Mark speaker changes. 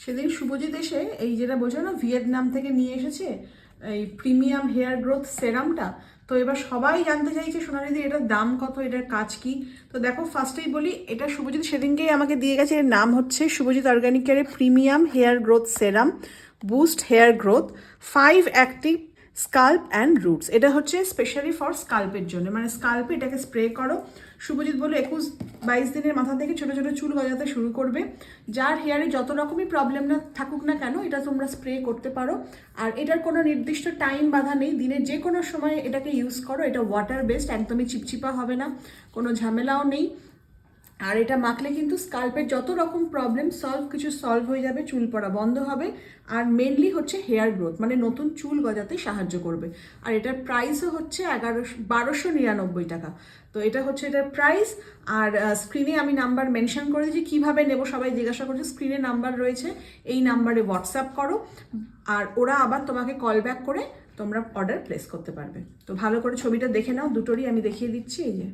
Speaker 1: সেদিন শুভজিৎ এসে এই যেটা বোঝো না ভিয়েতনাম থেকে নিয়ে এসেছে এই প্রিমিয়াম হেয়ার গ্রোথ সেরামটা। তো এবার সবাই জানতে চাইছে সোনালিদি এটার দাম কত, এটার কাজ কি। তো দেখো ফার্স্টেই বলি, এটা শুভজিৎ সেদিনকেই আমাকে দিয়ে গেছে। এর নাম হচ্ছে শুভজিৎ অর্গানিক কেয়ারের premium hair growth serum, boost hair growth, 5 active scalp and roots. এটা হচ্ছে স্পেশালি ফর স্কাল্পের জন্য, মানে স্কাল্পে এটাকে স্প্রে করো। শুভজিৎ বলে 21-22 দিনের মাথা থেকে ছোটো ছোটো চুল গজাতে শুরু করবে। যার হেয়ারে যত রকমই প্রবলেম না থাকুক না কেন, এটা তোমরা স্প্রে করতে পারো। আর এটার কোনো নির্দিষ্ট টাইম বাধা নেই, দিনের যে কোনো সময় এটাকে ইউজ করো। এটা ওয়াটার বেসড, একদমই চিপচিপা হবে না, কোনো ঝামেলাও নেই। আর এটা মাখলে কিন্তু স্কাল্পের যত রকম প্রবলেম কিছু সলভ হয়ে যাবে, চুল পড়া বন্ধ হবে। আর মেনলি হচ্ছে হেয়ার গ্রোথ, মানে নতুন চুল গজাতে সাহায্য করবে। আর এটার প্রাইসও হচ্ছে 1299 টাকা। তো এটা হচ্ছে এটার প্রাইস। আর স্ক্রিনে আমি নাম্বার মেনশন করে দিয়েছি, কীভাবে নেব সবাই জিজ্ঞাসা করছে। স্ক্রিনে নাম্বার রয়েছে, এই নাম্বারে হোয়াটসঅ্যাপ করো, আর ওরা আবার তোমাকে কল ব্যাক করে তোমরা অর্ডার প্লেস করতে পারবে। তো ভালো করে ছবিটা দেখে নাও, দুটোরই আমি দেখিয়ে দিচ্ছি। এই যে